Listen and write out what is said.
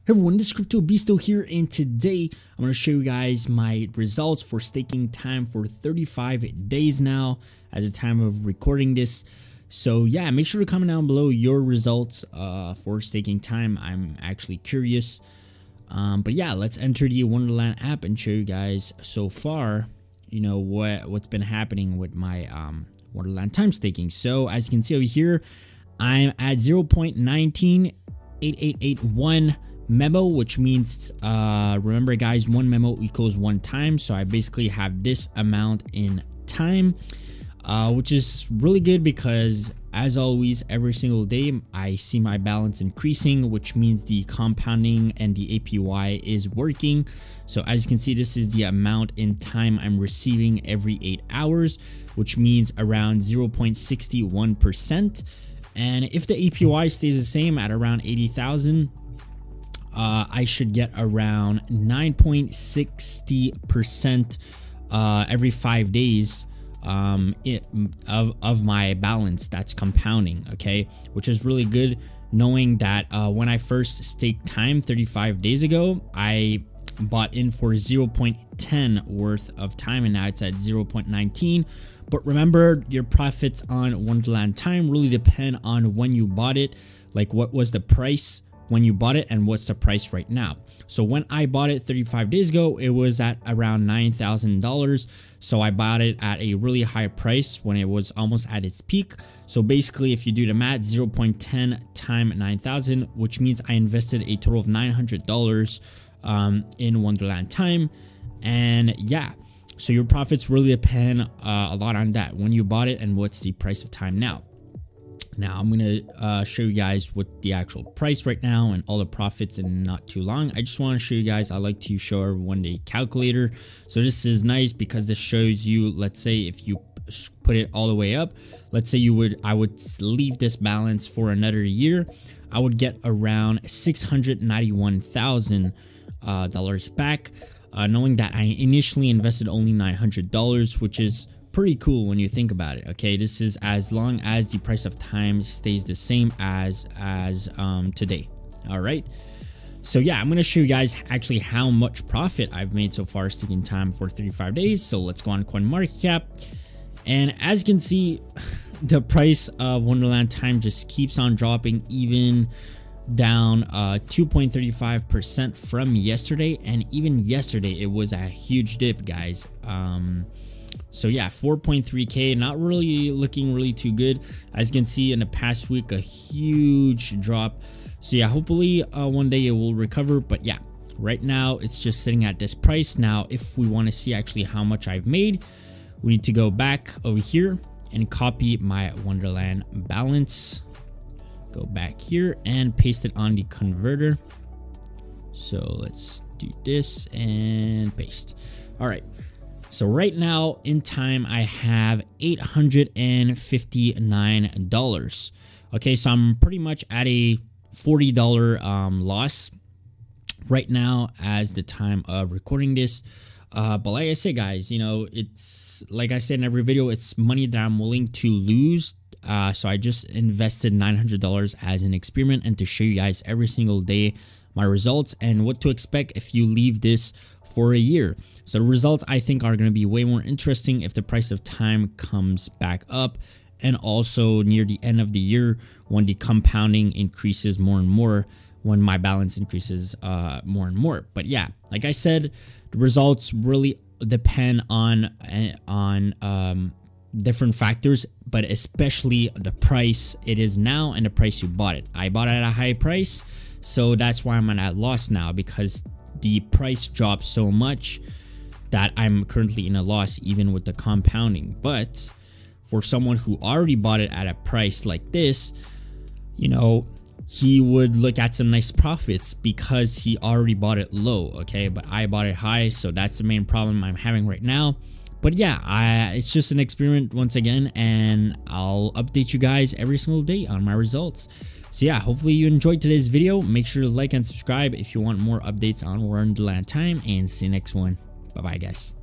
Hey everyone, this is Crypto Beasto here, and today I'm going to show you guys my results for staking time for 35 days now at the time of recording this. So yeah, make sure to comment down below your results for staking time. I'm actually curious. But yeah, let's enter the Wonderland app and show you guys so far, you know, what's been happening with my Wonderland Time staking. So as you can see over here, I'm at 0.198881 memo, which means remember guys, one memo equals one time. So I basically have this amount in time, which is really good because as always, every single day I see my balance increasing, which means the compounding and the APY is working. So as you can see, this is the amount in time I'm receiving every 8 hours, which means around 0.61%. And if the APY stays the same at around 80,000, I should get around 9.60% every 5 days of my balance that's compounding, okay, which is really good, knowing that when I first staked time 35 days ago, I bought in for 0.10 worth of time, and now it's at 0.19. But remember, your profits on Wonderland Time really depend on when you bought it, like what was the price when you bought it and what's the price right now. So when I bought it 35 days ago, it was at around $9,000. So I bought it at a really high price when it was almost at its peak. So basically, if you do the math, 0.10 times 9,000, which means I invested a total of $900 in Wonderland Time. And yeah, so your profits really depend a lot on that, when you bought it and what's the price of time now. Now I'm gonna show you guys what the actual price right now and all the profits in not too long. I just want to show you guys, I like to show everyone the calculator. So this is nice because this shows you, let's say if you put it all the way up, let's say I would leave this balance for another year, I would get around $691,000 back, knowing that I initially invested only $900, which is pretty cool when you think about it. Okay, this is as long as the price of time stays the same as today. All right, so yeah, I'm going to show you guys actually how much profit I've made so far staking time for 35 days. So let's go on CoinMarketCap, and as you can see, the price of Wonderland Time just keeps on dropping, even down 2.35% from yesterday. And even yesterday it was a huge dip, guys. So yeah, 4.3k, not really looking really too good. As you can see, in the past week, a huge drop. So yeah, hopefully one day it will recover. But yeah, right now it's just sitting at this price. Now if we want to see actually how much I've made, we need to go back over here and copy my Wonderland balance, go back here and paste it on the converter. So let's do this and paste. All right, so right now in time I have $859. Okay, so I'm pretty much at a $40 loss right now as the time of recording this. But like I said, guys, you know, it's like I said in every video, it's money that I'm willing to lose. So I just invested $900 as an experiment, and to show you guys every single day my results and what to expect if you leave this for a year. So the results I think are going to be way more interesting if the price of time comes back up, and also near the end of the year when the compounding increases more and more, when my balance increases more and more. But yeah, like I said, the results really depend on different factors, but especially the price it is now and the price you bought it. I bought it at a high price, so that's why I'm at a loss now, because the price dropped so much that I'm currently in a loss even with the compounding. But for someone who already bought it at a price like this, you know, he would look at some nice profits because he already bought it low. Okay, but I bought it high, so that's the main problem I'm having right now. But yeah, it's just an experiment once again, and I'll update you guys every single day on my results. So yeah, hopefully you enjoyed today's video. Make sure to like and subscribe if you want more updates on Wonderland Time, and see you next one. Bye bye, guys.